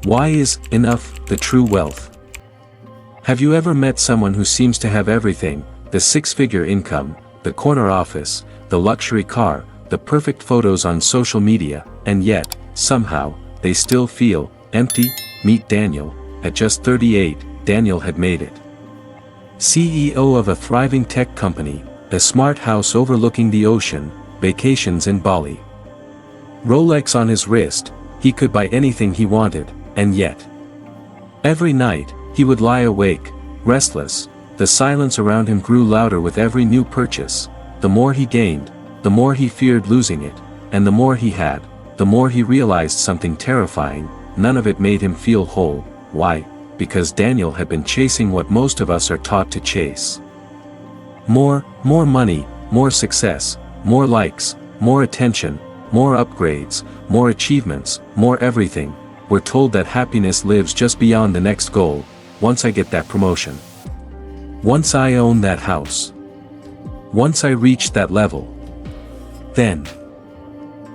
Why is enough the true wealth? Have you ever met someone who seems to have everything, the six-figure income, the corner office, the luxury car, the perfect photos on social media, and yet, somehow, they still feel empty? Meet Daniel. At just 38, Daniel had made it. CEO of a thriving tech company, a smart house overlooking the ocean, vacations in Bali. Rolex on his wrist, he could buy anything he wanted, and yet. Every night, he would lie awake, restless. The silence around him grew louder with every new purchase. The more he gained, the more he feared losing it, and the more he had, the more he realized something terrifying. None of it made him feel whole. Why? Because Daniel had been chasing what most of us are taught to chase. More money, more success, more likes, more attention, more upgrades, more achievements, more everything. We're told that happiness lives just beyond the next goal. Once I get that promotion. Once I own that house. Once I reach that level. Then.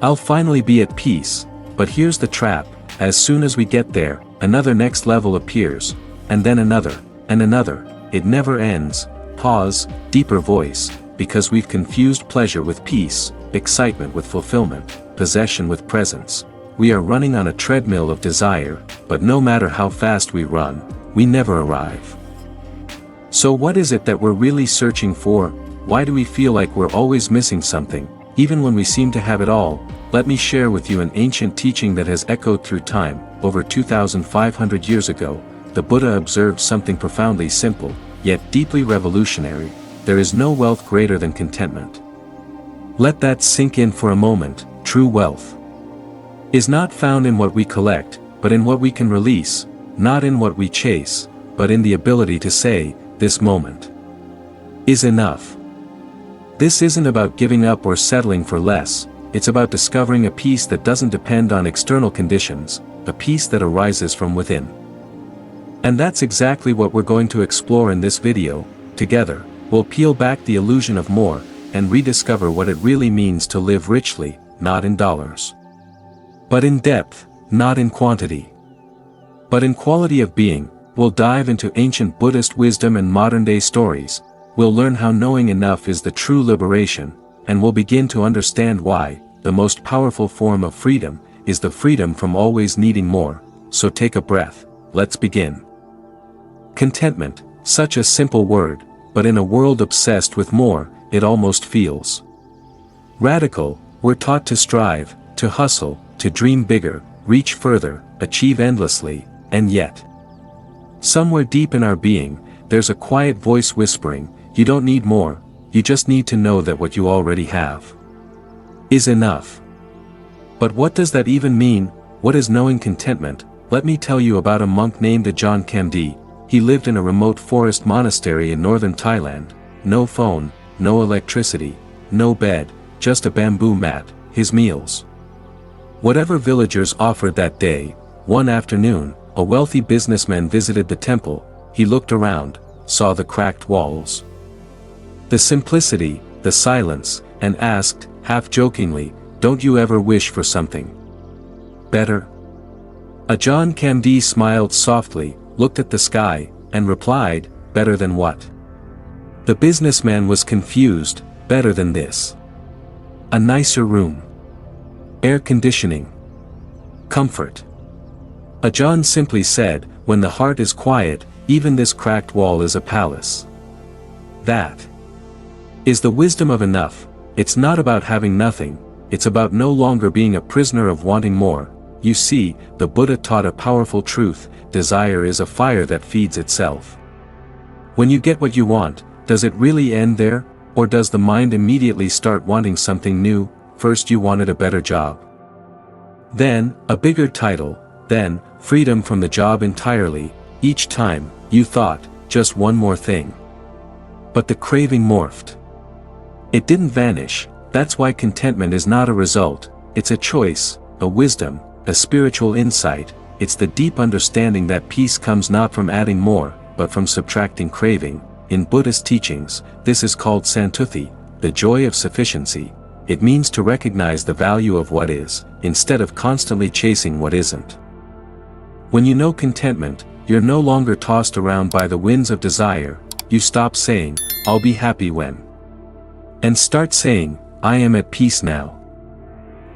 I'll finally be at peace. But here's the trap. As soon as we get there, another next level appears, and then another, and another. It never ends. Pause, deeper voice, because we've confused pleasure with peace, excitement with fulfillment, possession with presence. We are running on a treadmill of desire, but no matter how fast we run, we never arrive. So what is it that we're really searching for? Why do we feel like we're always missing something, even when we seem to have it all? Let me share with you an ancient teaching that has echoed through time. Over 2,500 years ago, the Buddha observed something profoundly simple, yet deeply revolutionary. There is no wealth greater than contentment. Let that sink in for a moment. True wealth is not found in what we collect, but in what we can release, not in what we chase, but in the ability to say, this moment is enough. This isn't about giving up or settling for less, it's about discovering a peace that doesn't depend on external conditions, a peace that arises from within. And that's exactly what we're going to explore in this video. Together, we'll peel back the illusion of more, and rediscover what it really means to live richly, not in dollars, but in depth, not in quantity, but in quality of being. We'll dive into ancient Buddhist wisdom and modern-day stories. We'll learn how knowing enough is the true liberation, and we'll begin to understand why the most powerful form of freedom is the freedom from always needing more. So take a breath, let's begin. Contentment, such a simple word, but in a world obsessed with more, it almost feels radical. We're taught to strive, to hustle, to dream bigger, reach further, achieve endlessly, and yet, somewhere deep in our being, there's a quiet voice whispering, you don't need more, you just need to know that what you already have is enough. But what does that even mean? What is knowing contentment? Let me tell you about a monk named Ajahn Kamdi. He lived in a remote forest monastery in northern Thailand. No phone, no electricity, no bed, just a bamboo mat, his meals. Whatever villagers offered that day. One afternoon, a wealthy businessman visited the temple. He looked around, saw the cracked walls, the simplicity, the silence, and asked, half-jokingly, don't you ever wish for something better? Ajahn Kamdi smiled softly, looked at the sky, and replied, better than what? The businessman was confused. Better than this. A nicer room. Air conditioning. Comfort. Ajahn simply said, when the heart is quiet, even this cracked wall is a palace. That is the wisdom of enough. It's not about having nothing, it's about no longer being a prisoner of wanting more. You see, the Buddha taught a powerful truth: desire is a fire that feeds itself. When you get what you want, does it really end there, or does the mind immediately start wanting something new? First you wanted a better job, then a bigger title, then freedom from the job entirely. Each time, you thought, just one more thing. But the craving morphed. It didn't vanish. That's why contentment is not a result, it's a choice, a wisdom, a spiritual insight. It's the deep understanding that peace comes not from adding more, but from subtracting craving. In Buddhist teachings, this is called santuthi, the joy of sufficiency. It means to recognize the value of what is, instead of constantly chasing what isn't. When you know contentment, you're no longer tossed around by the winds of desire. You stop saying, "I'll be happy when," and start saying, "I am at peace now."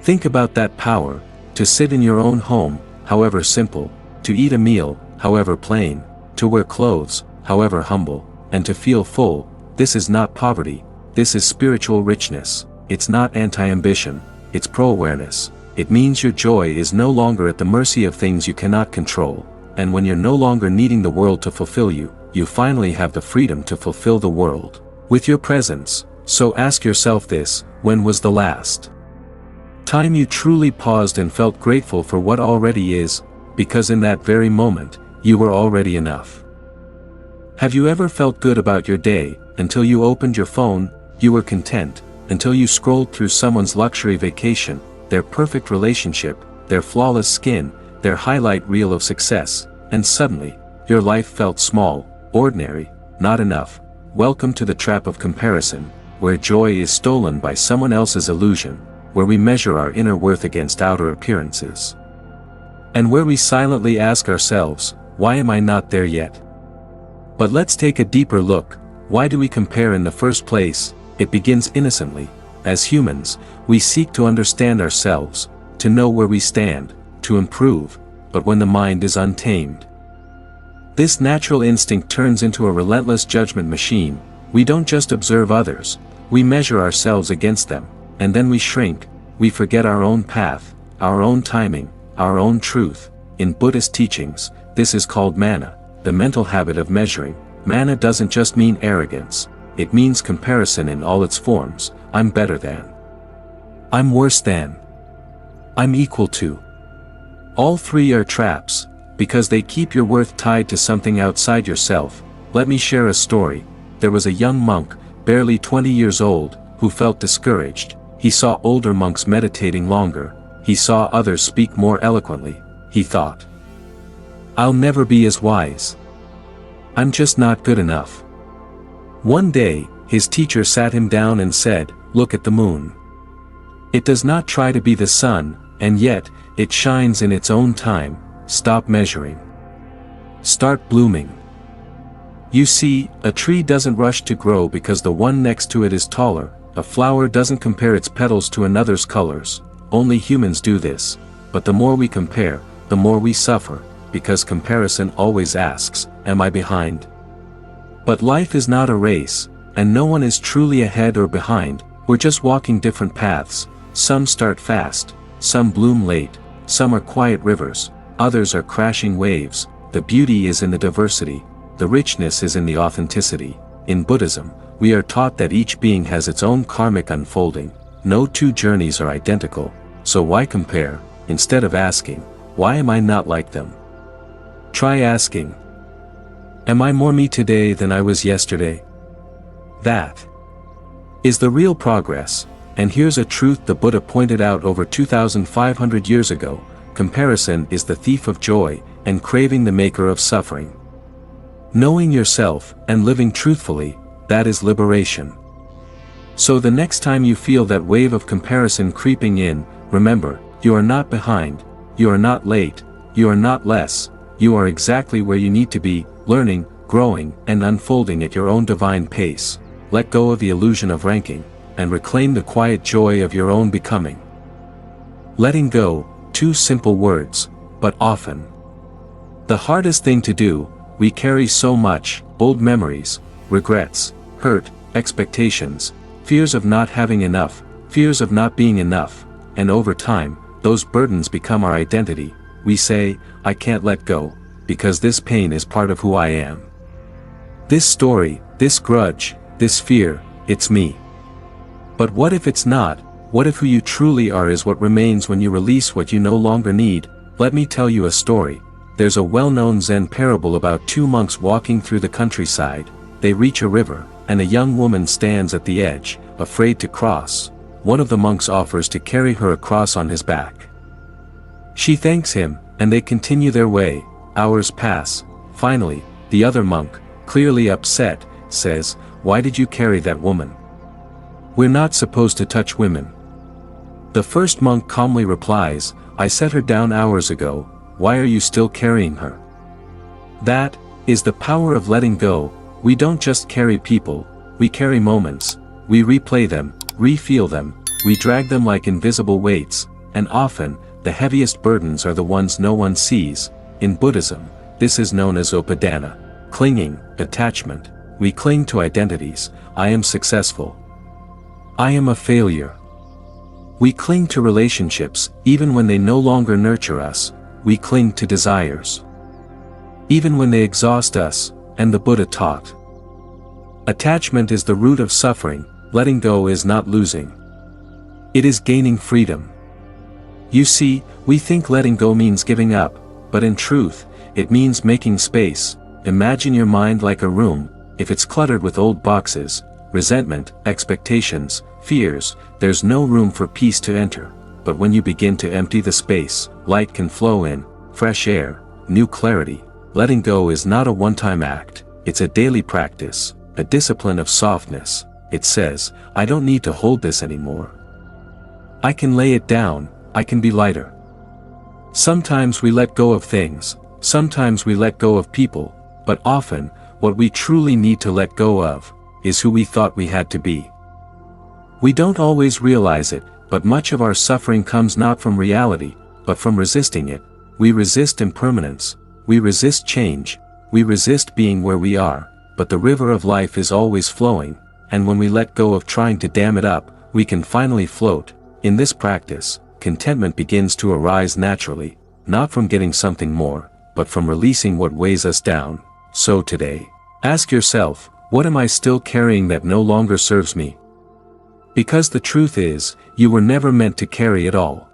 Think about that power, to sit in your own home, however simple, to eat a meal, however plain, to wear clothes, however humble, and to feel full. This is not poverty, this is spiritual richness. It's not anti-ambition, it's pro-awareness. It means your joy is no longer at the mercy of things you cannot control, and when you're no longer needing the world to fulfill you, you finally have the freedom to fulfill the world with your presence. So ask yourself this: when was the last time you truly paused and felt grateful for what already is, because in that very moment, you were already enough? Have you ever felt good about your day, until you opened your phone? You were content, until you scrolled through someone's luxury vacation, their perfect relationship, their flawless skin, their highlight reel of success, and suddenly, your life felt small, ordinary, not enough. Welcome to the trap of comparison, where joy is stolen by someone else's illusion, where we measure our inner worth against outer appearances, and where we silently ask ourselves, why am I not there yet? But let's take a deeper look. Why do we compare in the first place? It begins innocently. As humans, we seek to understand ourselves, to know where we stand, to improve, but when the mind is untamed, this natural instinct turns into a relentless judgment machine. We don't just observe others, we measure ourselves against them, and then we shrink. We forget our own path, our own timing, our own truth. In Buddhist teachings, this is called mana, the mental habit of measuring. Mana doesn't just mean arrogance, it means comparison in all its forms. I'm better than, I'm worse than, I'm equal to. All three are traps, because they keep your worth tied to something outside yourself. Let me share a story. There was a young monk, barely 20 years old, who felt discouraged. He saw older monks meditating longer. He saw others speak more eloquently. He thought, "I'll never be as wise. I'm just not good enough." One day, his teacher sat him down and said, "Look at the moon. It does not try to be the sun, and yet, it shines in its own time. Stop measuring. Start blooming." You see, a tree doesn't rush to grow because the one next to it is taller. A flower doesn't compare its petals to another's colors. Only humans do this. But the more we compare, the more we suffer, because comparison always asks, "Am I behind?" But life is not a race, and no one is truly ahead or behind. We're just walking different paths. Some start fast, some bloom late, some are quiet rivers, others are crashing waves. The beauty is in the diversity. The richness is in the authenticity. In Buddhism, we are taught that each being has its own karmic unfolding. No two journeys are identical, so why compare? Instead of asking, "Why am I not like them?" try asking, "Am I more me today than I was yesterday?" That is the real progress. And here's a truth the Buddha pointed out over 2,500 years ago: comparison is the thief of joy, and craving the maker of suffering. Knowing yourself, and living truthfully, that is liberation. So the next time you feel that wave of comparison creeping in, remember, you are not behind, you are not late, you are not less, you are exactly where you need to be, learning, growing, and unfolding at your own divine pace. Let go of the illusion of ranking, and reclaim the quiet joy of your own becoming. Letting go, two simple words, but often the hardest thing to do. We carry so much: old memories, regrets, hurt, expectations, fears of not having enough, fears of not being enough, and over time, those burdens become our identity. We say, "I can't let go, because this pain is part of who I am. This story, this grudge, this fear, it's me." But what if it's not? What if who you truly are is what remains when you release what you no longer need? Let me tell you a story. There's a well-known Zen parable about two monks walking through the countryside. They reach a river, and a young woman stands at the edge, afraid to cross. One of the monks offers to carry her across on his back. She thanks him, and they continue their way. Hours pass. Finally, the other monk, clearly upset, says, "Why did you carry that woman? We're not supposed to touch women." The first monk calmly replies, "I set her down hours ago. why are you still carrying her? That is the power of letting go. We don't just carry people, we carry moments, we replay them, re-feel them, we drag them like invisible weights, and often, the heaviest burdens are the ones no one sees. In Buddhism, this is known as upadana, clinging, attachment. We cling to identities. I am successful. I am a failure. We cling to relationships, even when they no longer nurture us. We cling to desires, even when they exhaust us, and the Buddha taught. Attachment is the root of suffering. Letting go is not losing. It is gaining freedom. You see, we think letting go means giving up, but in truth, it means making space. Imagine your mind like a room. If it's cluttered with old boxes, resentment, expectations, fears, there's no room for peace to enter. But when you begin to empty the space, light can flow in, fresh air, new clarity. Letting go is not a one-time act, it's a daily practice, a discipline of softness. It says, I don't need to hold this anymore. I can lay it down, I can be lighter. Sometimes we let go of things, sometimes we let go of people, but often, what we truly need to let go of, is who we thought we had to be. We don't always realize it, but much of our suffering comes not from reality, but from resisting it. We resist impermanence, we resist change, we resist being where we are, but the river of life is always flowing, and when we let go of trying to dam it up, we can finally float. In this practice, contentment begins to arise naturally, not from getting something more, but from releasing what weighs us down. So today, ask yourself, what am I still carrying that no longer serves me? Because the truth is, you were never meant to carry it all.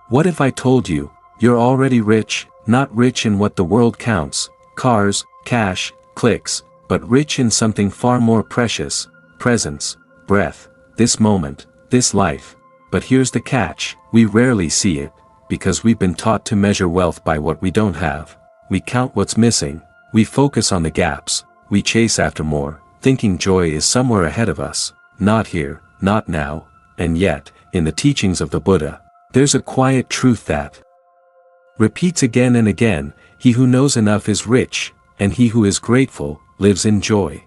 What if I told you, you're already rich, not rich in what the world counts, cars, cash, clicks, but rich in something far more precious, presence, breath, this moment, this life. But here's the catch, we rarely see it, because we've been taught to measure wealth by what we don't have. We count what's missing, we focus on the gaps, we chase after more, thinking joy is somewhere ahead of us, not here, not now. And yet, in the teachings of the Buddha, there's a quiet truth that repeats again and again, he who knows enough is rich, and he who is grateful, lives in joy.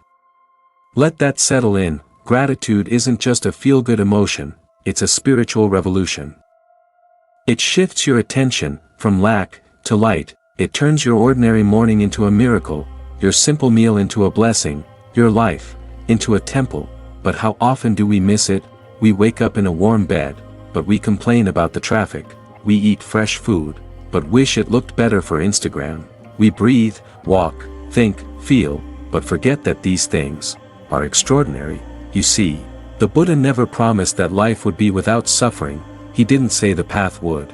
Let that settle in. Gratitude isn't just a feel-good emotion, it's a spiritual revolution. It shifts your attention from lack to light, it turns your ordinary morning into a miracle, your simple meal into a blessing, your life into a temple. But how often do we miss it? We wake up in a warm bed, but we complain about the traffic. We eat fresh food, but wish it looked better for Instagram. We breathe, walk, think, feel, but forget that these things are extraordinary. You see, the Buddha never promised that life would be without suffering. He didn't say the path would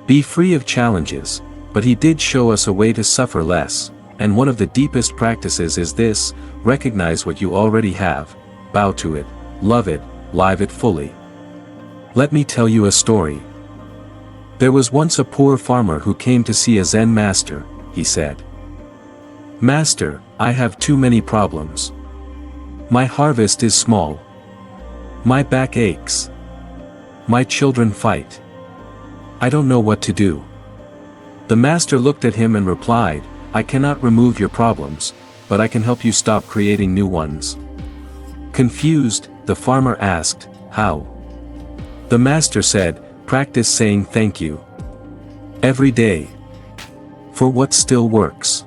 be free of challenges, but he did show us a way to suffer less. And one of the deepest practices is this: recognize what you already have, bow to it, love it, live it fully. Let me tell you a story. There was once a poor farmer who came to see a Zen master. He said, "Master, I have too many problems. My harvest is small. My back aches. My children fight. I don't know what to do." The master looked at him and replied, "I cannot remove your problems, but I can help you stop creating new ones." Confused, the farmer asked, "How?" The master said, "Practice saying thank you every day for what still works."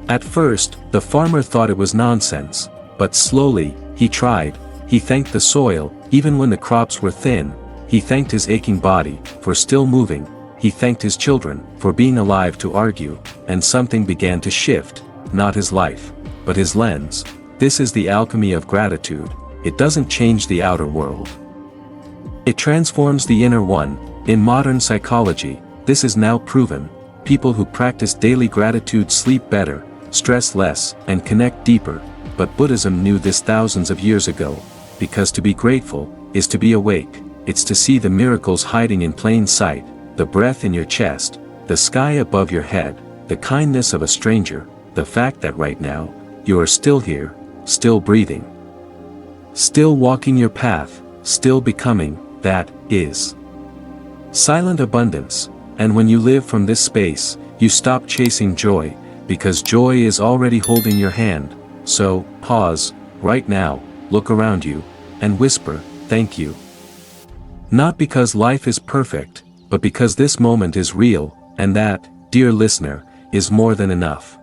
At first, the farmer thought it was nonsense, but slowly, he tried. He thanked the soil, even when the crops were thin. He thanked his aching body for still moving. He thanked his children for being alive to argue, and something began to shift, not his life, but his lens. This is the alchemy of gratitude. It doesn't change the outer world. It transforms the inner one. In modern psychology, this is now proven. People who practice daily gratitude sleep better, stress less, and connect deeper. But Buddhism knew this thousands of years ago, because to be grateful is to be awake. It's to see the miracles hiding in plain sight, the breath in your chest, the sky above your head, the kindness of a stranger, the fact that right now, you are still here, still breathing, still walking your path, still becoming. That is silent abundance. And when you live from this space, you stop chasing joy, because joy is already holding your hand. So, pause, right now, look around you, and whisper, thank you. Not because life is perfect, but because this moment is real, and that, dear listener, is more than enough.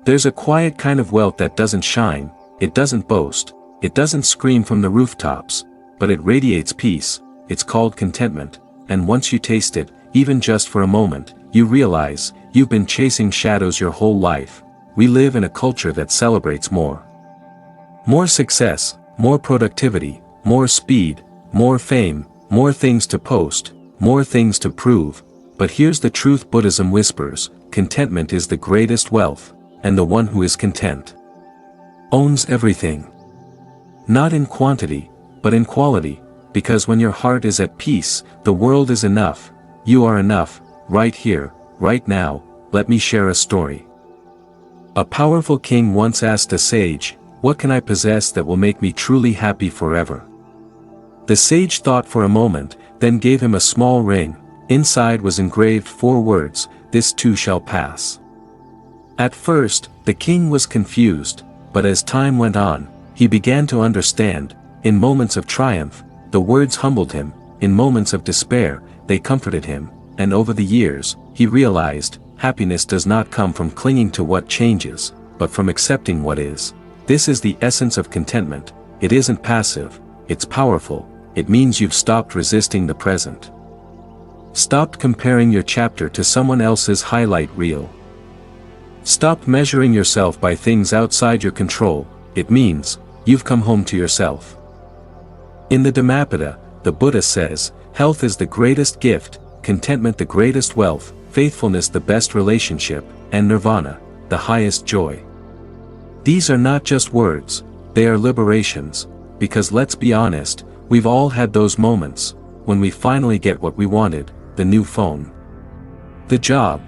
There's a quiet kind of wealth that doesn't shine, it doesn't boast, it doesn't scream from the rooftops, but it radiates peace. It's called contentment, and once you taste it, even just for a moment, you realize, you've been chasing shadows your whole life. We live in a culture that celebrates more. More success, more productivity, more speed, more fame, more things to post, more things to prove. But here's the truth Buddhism whispers, contentment is the greatest wealth, and the one who is content owns everything. Not in quantity, but in quality, because when your heart is at peace, the world is enough, you are enough, right here, right now. Let me share a story. A powerful king once asked a sage, "What can I possess that will make me truly happy forever?" The sage thought for a moment, then gave him a small ring. Inside was engraved 4 words, "This too shall pass." At first, the king was confused, but as time went on, he began to understand. In moments of triumph, the words humbled him, in moments of despair, they comforted him, and over the years, he realized, happiness does not come from clinging to what changes, but from accepting what is. This is the essence of contentment. It isn't passive, it's powerful. It means you've stopped resisting the present. Stopped comparing your chapter to someone else's highlight reel. Stop measuring yourself by things outside your control. It means, you've come home to yourself. In the Dhammapada, the Buddha says, health is the greatest gift, contentment the greatest wealth, faithfulness the best relationship, and nirvana, the highest joy. These are not just words, they are liberations, because let's be honest, we've all had those moments, when we finally get what we wanted, the new phone, the job,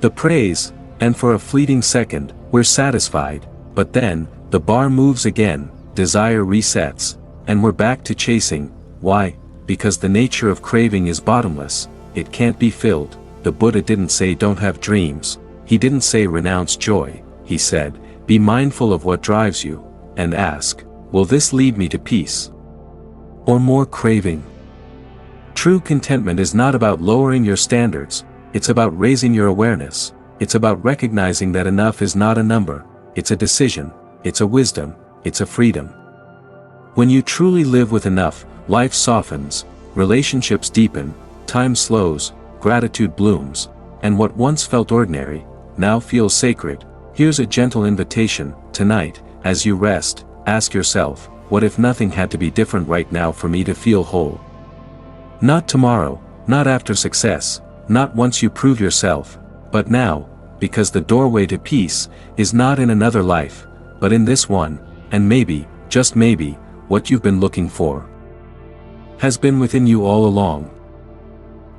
the praise, and for a fleeting second, we're satisfied, but then, the bar moves again, desire resets, and we're back to chasing. Why? Because the nature of craving is bottomless, it can't be filled. The Buddha didn't say don't have dreams, he didn't say renounce joy, he said, be mindful of what drives you, and ask, will this lead me to peace? Or more craving? True contentment is not about lowering your standards, it's about raising your awareness, it's about recognizing that enough is not a number, it's a decision, it's a wisdom, it's a freedom. When you truly live with enough, life softens, relationships deepen, time slows, gratitude blooms, and what once felt ordinary, now feels sacred. Here's a gentle invitation, tonight, as you rest, ask yourself, what if nothing had to be different right now for me to feel whole? Not tomorrow, not after success, not once you prove yourself, but now, because the doorway to peace is not in another life, but in this one, and maybe, just maybe, what you've been looking for has been within you all along.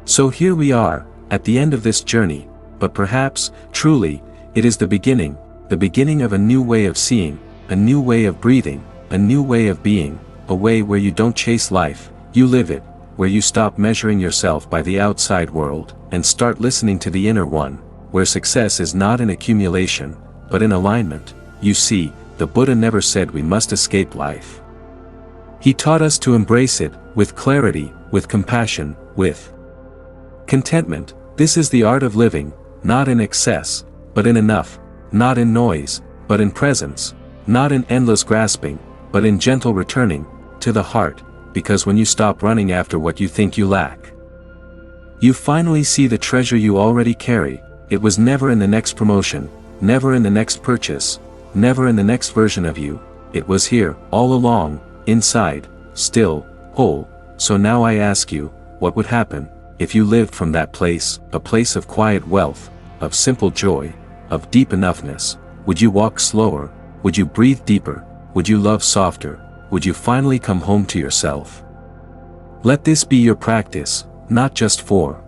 So here we are, at the end of this journey, but perhaps, truly, it is the beginning of a new way of seeing, a new way of breathing, a new way of being, a way where you don't chase life, you live it, where you stop measuring yourself by the outside world, and start listening to the inner one, where success is not in accumulation, but in alignment. You see, the Buddha never said we must escape life. He taught us to embrace it, with clarity, with compassion, with contentment. This is the art of living, not in excess, but in enough, not in noise, but in presence, not in endless grasping, but in gentle returning to the heart, because when you stop running after what you think you lack, you finally see the treasure you already carry. It was never in the next promotion, never in the next purchase, never in the next version of you. It was here, all along, inside, still, whole. So now I ask you, what would happen if you lived from that place, a place of quiet wealth, of simple joy, of deep enoughness? Would you walk slower? Would you breathe deeper? Would you love softer? Would you finally come home to yourself? Let this be your practice, not just for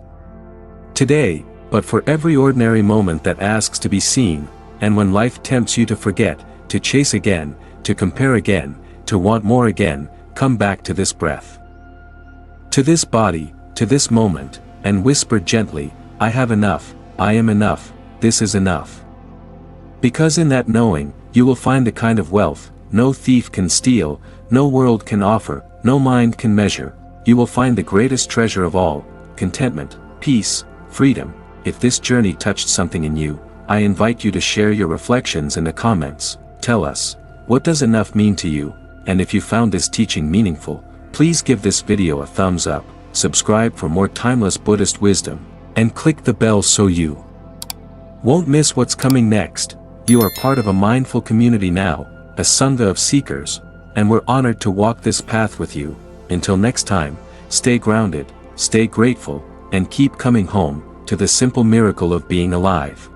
today, but for every ordinary moment that asks to be seen, and when life tempts you to forget, to chase again, to compare again, to want more again, come back to this breath, to this body, to this moment, and whisper gently, I have enough, I am enough, this is enough. Because in that knowing, you will find a kind of wealth, no thief can steal, no world can offer, no mind can measure. You will find the greatest treasure of all, contentment, peace, freedom. If this journey touched something in you, I invite you to share your reflections in the comments. Tell us, what does enough mean to you? And if you found this teaching meaningful, please give this video a thumbs up, subscribe for more timeless Buddhist wisdom, and click the bell so you won't miss what's coming next. You are part of a mindful community now, a sangha of seekers, and we're honored to walk this path with you. Until next time, stay grounded, stay grateful, and keep coming home to the simple miracle of being alive.